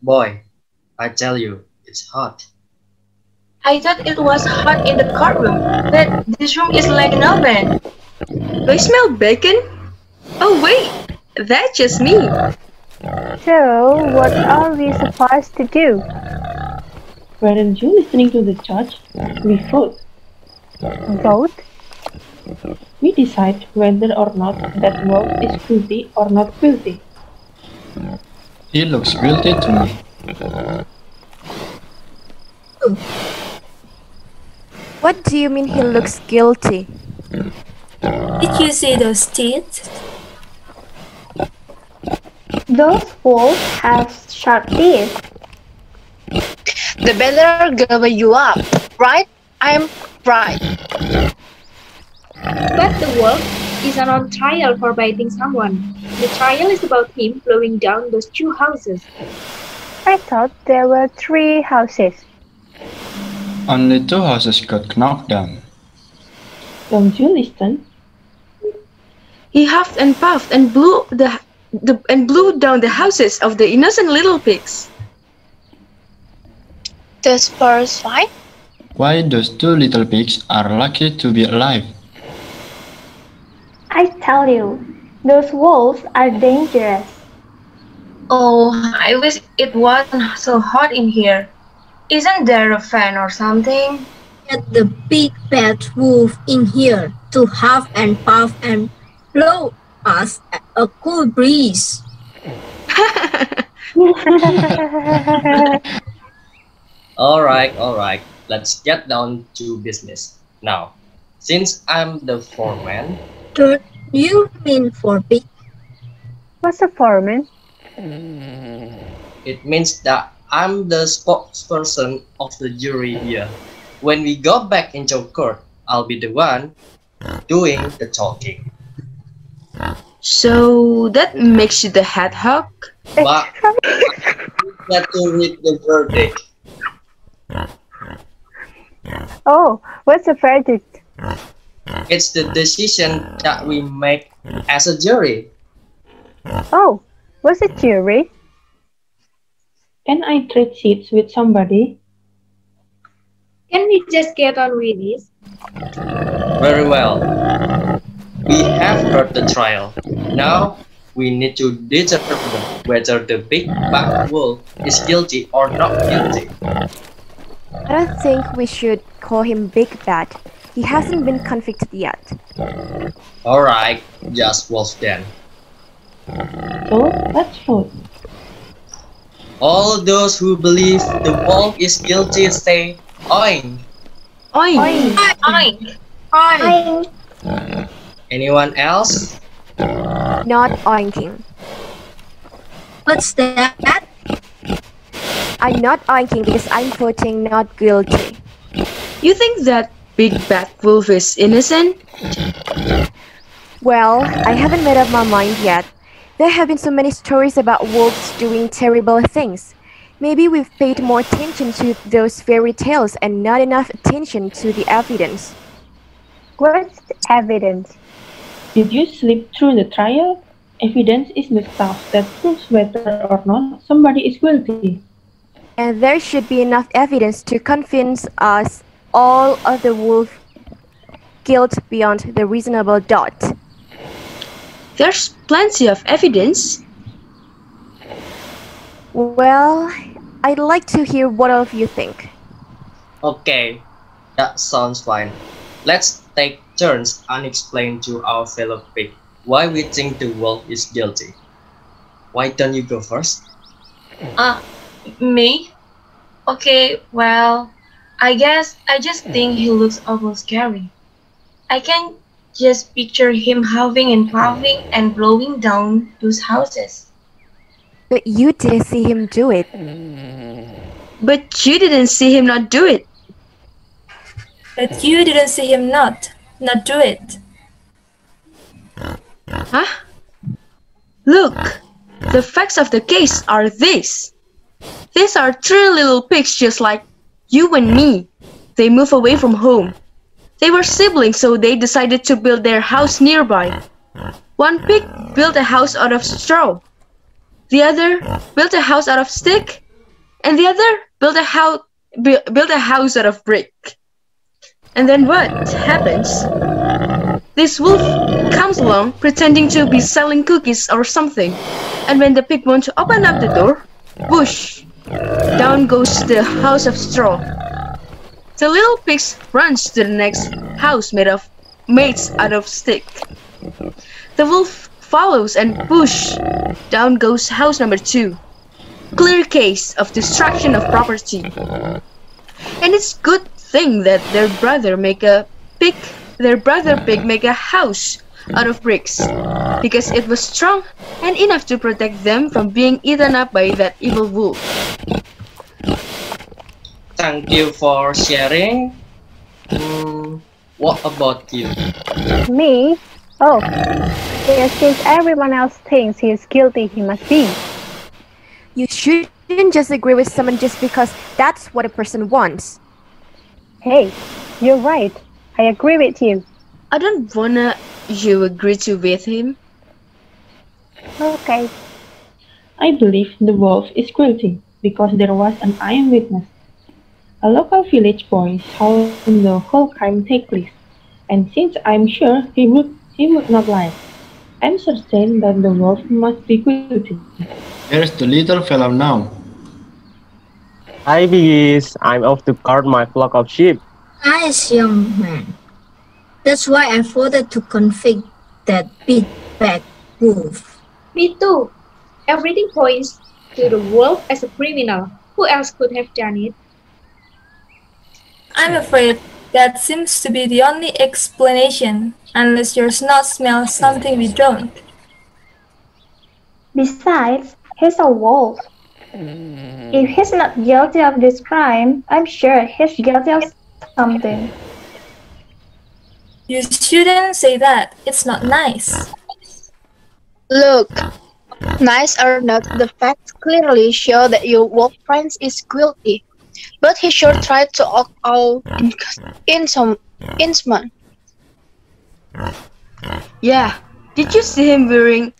Boy, I tell you, it's hot. I thought it was hot in the courtroom, but this room is like an oven. Do I smell bacon? Oh wait, that's just me. So, what are we supposed to do? Weren't you listening to the judge? We vote. Vote? We decide whether or not that Wolf is guilty or not guilty. He looks guilty to me. What do you mean he looks guilty? Did you see those teeth? Those wolves have sharp teeth. The better gather you up, right? I'm right. But the wolf isn't on trial for biting someone. The trial is about him blowing down those 2 houses. I thought there were 3 houses. Only 2 houses got knocked down. Don't you listen? He huffed and puffed and blew blew down the houses of the innocent little pigs. The spurs fight? Why those 2 little pigs are lucky to be alive? I tell you, those wolves are dangerous. Oh, I wish it wasn't so hot in here. Isn't there a fan or something? Get the big bad wolf in here to huff and puff and blow us a cool breeze. Alright, let's get down to business. Now, since I'm the foreman, Don't you mean for big? What's a foreman? it means that I'm the spokesperson of the jury here. When we go back into court, I'll be the one doing the talking. So that makes you the hedgehog? But I get to read the verdict. Oh, what's a verdict? It's the decision that we make as a jury. Oh, what's a jury? Can I trade seats with somebody? Can we just get on with this? Very well. We have heard the trial. Now we need to determine whether the big bad wolf is guilty or not guilty. I don't think we should call him Big Bad. He hasn't been convicted yet. Alright, just wolf then. So, let's vote. All those who believe the wolf is guilty say oink. Oink! Oink! I Anyone else? Not oinking. What's that? I'm not oinking because I'm voting not guilty. You think that big bad wolf is innocent? Well, I haven't made up my mind yet. There have been so many stories about wolves doing terrible things. Maybe we've paid more attention to those fairy tales and not enough attention to the evidence. What's the evidence? Did you sleep through the trial? Evidence is the stuff that proves whether or not somebody is guilty. And there should be enough evidence to convince us all of the wolf guilt beyond the reasonable doubt. There's plenty of evidence. Well, I'd like to hear what all of you think. Okay, that sounds fine. Let's take turns and explain to our fellow pig why we think the wolf is guilty. Why don't you go first? Me? Okay, well, I guess I just think he looks awful scary. I can just picture him huffing and puffing and blowing down those houses. But you didn't see him do it. But you didn't see him not do it. But you didn't see him not do it. Huh? Look, the facts of the case are these. These are 3 little pigs just like you and me. They moved away from home. They were siblings, so they decided to build their house nearby. One pig built a house out of straw. The other built a house out of stick, and the other built a house out of brick. And then what happens? This wolf comes along pretending to be selling cookies or something, and when the pig wants to open up the door, whoosh! Down goes the house of straw. The little pig runs to the next house made out of stick. The wolf follows and whoosh! Down goes house number 2. Clear case of destruction of property. And it's good thing that their brother pig make a house out of bricks, because it was strong and enough to protect them from being eaten up by that evil wolf. Thank you for sharing. What about you? Me? Oh, yes, since everyone else thinks he is guilty, he must be. You shouldn't just agree with someone just because that's what a person wants. Hey, you're right. I agree with you. I don't wanna you agree to with him. Okay. I believe the wolf is guilty because there was an eyewitness. A local village boy saw the whole crime take place, and since I'm sure he would not lie, I'm certain that the wolf must be guilty. There's the little fellow now. Hi, Biggies. I'm off to guard my flock of sheep. Nice young man. That's why I voted to convict that big bad wolf. Me too. Everything points to the wolf as a criminal. Who else could have done it? I'm afraid that seems to be the only explanation, unless your snot smells something we don't. Besides, he's a wolf. If he's not guilty of this crime, I'm sure he's guilty of something. You shouldn't say that. It's not nice. Look, nice or not, the facts clearly show that your wolf friend is guilty. But he sure tried to opt out in some instrument. Yeah, did you see him wearing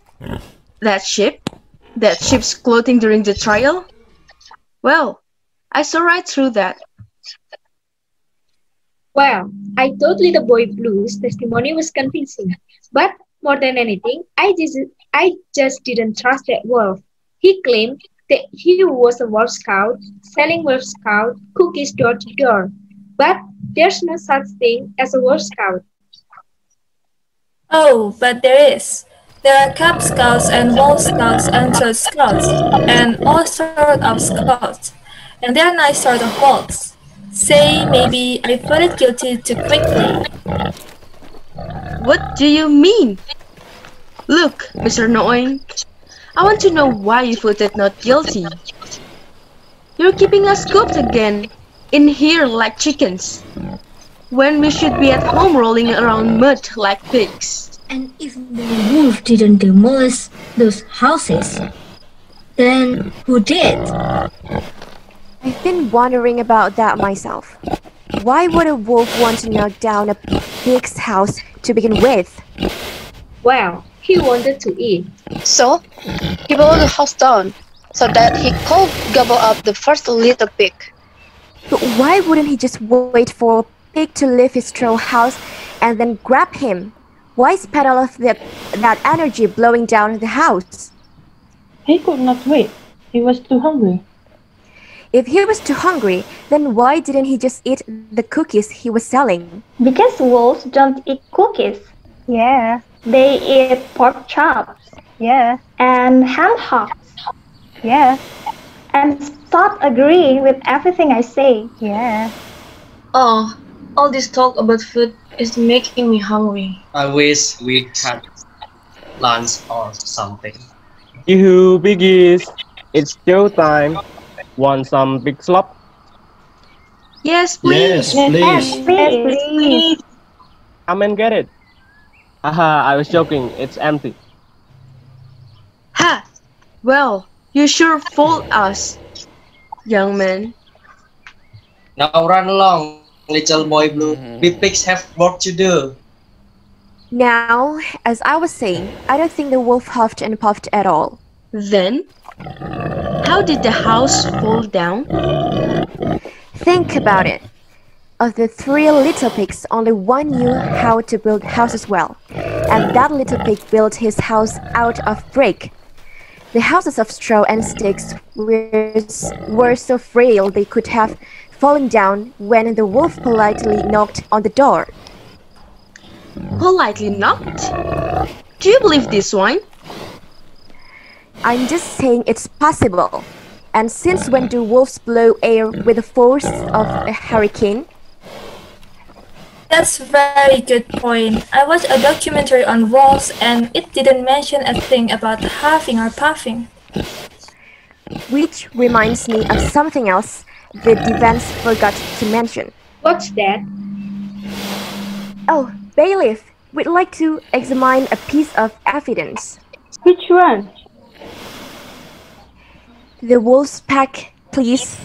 that sheep's clothing during the trial? Well, I saw right through that. Well, I thought Little Boy Blue's testimony was convincing, but more than anything, I just didn't trust that wolf. He claimed that he was a Wolf Scout, selling Wolf Scout cookies door to door, but there's no such thing as a Wolf Scout. Oh, but there is. There are Cub Scouts and Wolf Scouts and Toad Scouts, and all sorts of Scouts, and they're nice sort of wolves. Say, maybe I voted guilty too quickly. What do you mean? Look, Mr. Noing, I want to know why you voted not guilty. You're keeping us cooped again, in here like chickens, when we should be at home rolling around mud like pigs. And if the wolf didn't demolish those houses, then who did? I've been wondering about that myself. Why would a wolf want to knock down a pig's house to begin with? Well, he wanted to eat. So, he blew the house down so that he could gobble up the first little pig. But why wouldn't he just wait for a pig to leave his straw house and then grab him? Why spend all of that energy blowing down the house? He could not wait. He was too hungry. If he was too hungry, then why didn't he just eat the cookies he was selling? Because wolves don't eat cookies. Yeah. They eat pork chops. Yeah. And ham hocks. Yeah. And stop agreeing with everything I say. Yeah. Oh, all this talk about food is making me hungry. I wish we had lunch or something. Yoo-hoo, Biggies. It's showtime. Want some big slop? Yes, please. Yes, please. Please. Come and get it. Haha, I was joking. It's empty. Ha! Well, you sure fooled us, young man. Now run along, little boy blue. We pigs have work to do. Now, as I was saying, I don't think the wolf huffed and puffed at all. Then, How did the house fall down? Think about it. Of the three little pigs, only one knew how to build houses well, and that little pig built his house out of brick. The houses of straw and sticks were so frail they could have fallen down when the wolf politely knocked on the door. Politely knocked? Do you believe this one? I'm just saying it's possible. And since when do wolves blow air with the force of a hurricane? That's a very good point. I watched a documentary on wolves and it didn't mention a thing about huffing or puffing. Which reminds me of something else the defense forgot to mention. What's that? Oh, Bailiff, we'd like to examine a piece of evidence. Which one? The wolf's pack, please.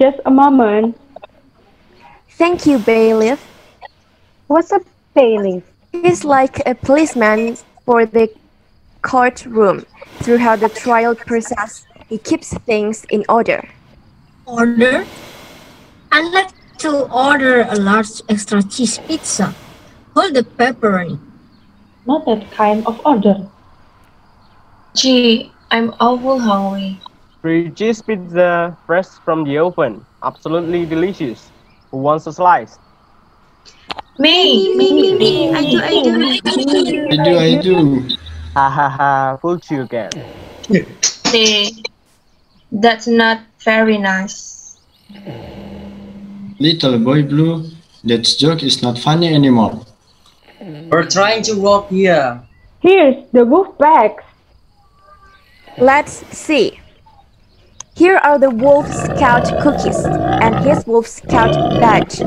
Just a moment. Thank you, Bailiff. What's a bailiff? He's like a policeman for the courtroom. Throughout the trial process, he keeps things in order. Order? I'd like to order a large extra cheese pizza. Hold the pepperoni. Not that kind of order. Gee, I'm awful hungry. Free cheese pizza, fresh from the oven. Absolutely delicious. Who wants a slice? Me. I do. Ha ha ha, fooled you again. Hey, that's not very nice. Little boy blue, that joke is not funny anymore. We're trying to walk here. Here's the wolf packs. Let's see. Here are the Wolf Scout cookies and his Wolf Scout badge.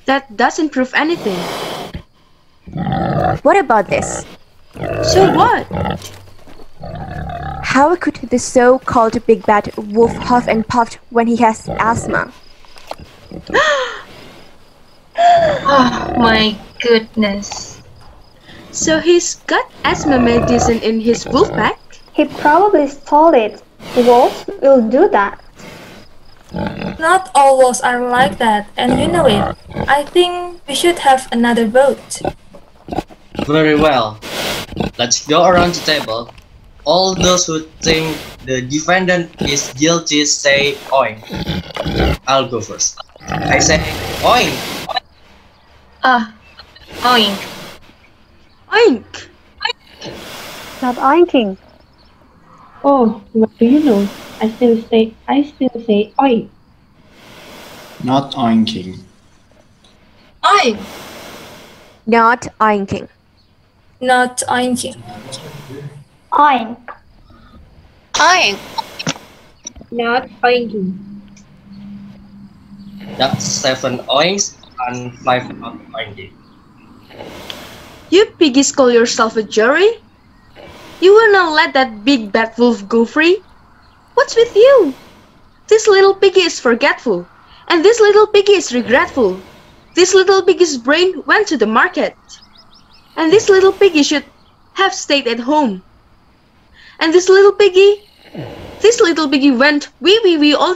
That doesn't prove anything. What about this? So what? How could the so-called big bad wolf huff and puff when he has asthma? Oh my goodness. So he's got asthma medicine in his wolf pack? He probably stole it. Wolves will do that. Not all wolves are like that, and you know it. I think we should have another vote. Very well. Let's go around the table. All those who think the defendant is guilty say oink. I'll go first. I say oink. Oink. Oink! Not oinking. Oh, what do you know? I still say oi. Not oinking. Oink. Not oinking. Not oinking. Oink. Oink. Not oinking. That's 7 oinks and 5 not oinking. You piggies call yourself a jury? You will not let that big bad wolf go free? What's with you? This little piggy is forgetful, and this little piggy is regretful. This little piggy's brain went to the market, and this little piggy should have stayed at home. And this little piggy went wee all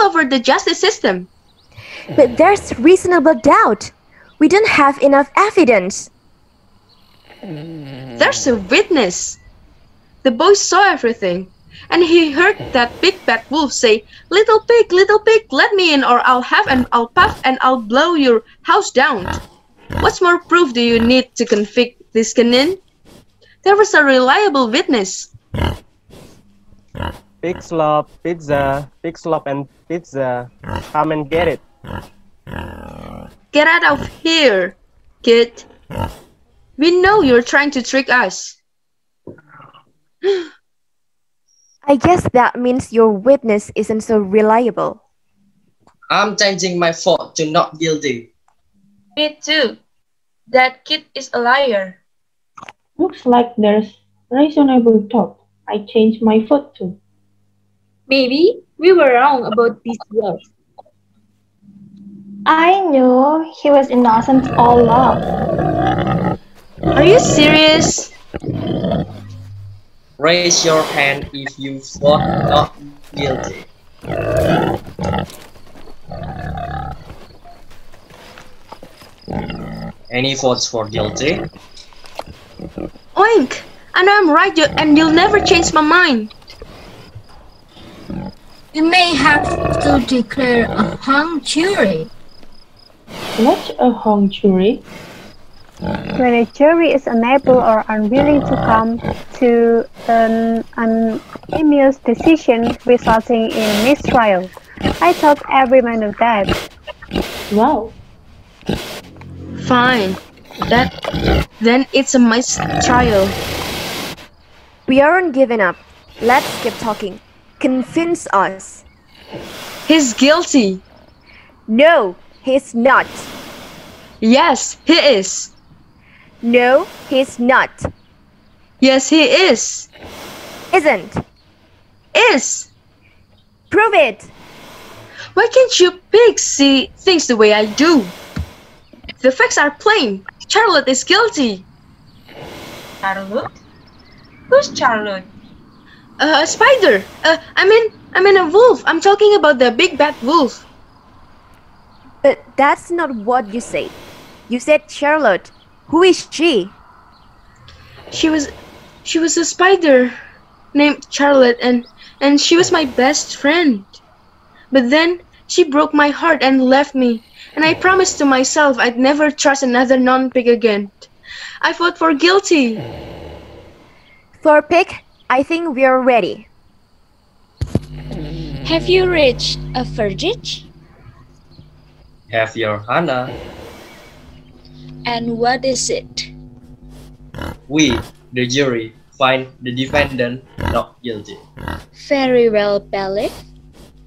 over the justice system. But there's reasonable doubt. We don't have enough evidence. There's a witness. The boy saw everything, and he heard that big bad wolf say, little pig, let me in or I'll huff and I'll puff and I'll blow your house down. What more proof do you need to convict this canine? There was a reliable witness. Pig slop, pizza, pig slop and pizza. Come and get it. Get out of here, kid. We know you're trying to trick us. I guess that means your witness isn't so reliable. I'm changing my vote to not guilty. Me too. That kid is a liar. Looks like there's reasonable doubt. I changed my vote too. Maybe we were wrong about this wolf. I knew he was innocent all along. Are you serious? Raise your hand if you vote not guilty. Any votes for guilty? Oink! I know I'm right, and you'll never change my mind. You may have to declare a hung jury. What's a hung jury? When a jury is unable or unwilling to come to an unanimous decision resulting in mistrial. I thought everyone knew that. Wow. Fine. Then it's a mistrial. We aren't giving up. Let's keep talking. Convince us. He's guilty. No, he's not. Yes, he is. No, he's not. Yes, he is. Isn't. Is. Prove it. Why can't you pigs see things the way I do? The facts are plain. Charlotte is guilty. Charlotte? Who's Charlotte? A spider. I mean a wolf. I'm talking about the big bad wolf. But that's not what you said. You said Charlotte. Who is she? She was a spider named Charlotte, and she was my best friend. But then she broke my heart and left me, and I promised to myself I'd never trust another non-pig again. I vote for guilty. For pig, I think we are ready. Have you reached a verdict? Have your Hannah. And what is it? We, the jury, find the defendant not guilty. Very well, Bailiff.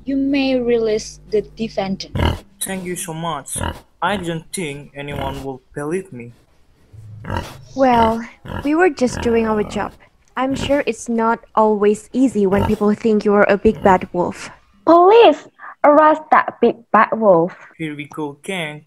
You may release the defendant. Thank you so much. I didn't think anyone would believe me. Well, we were just doing our job. I'm sure it's not always easy when people think you're a big bad wolf. Police, arrest that big bad wolf. Here we go, gang.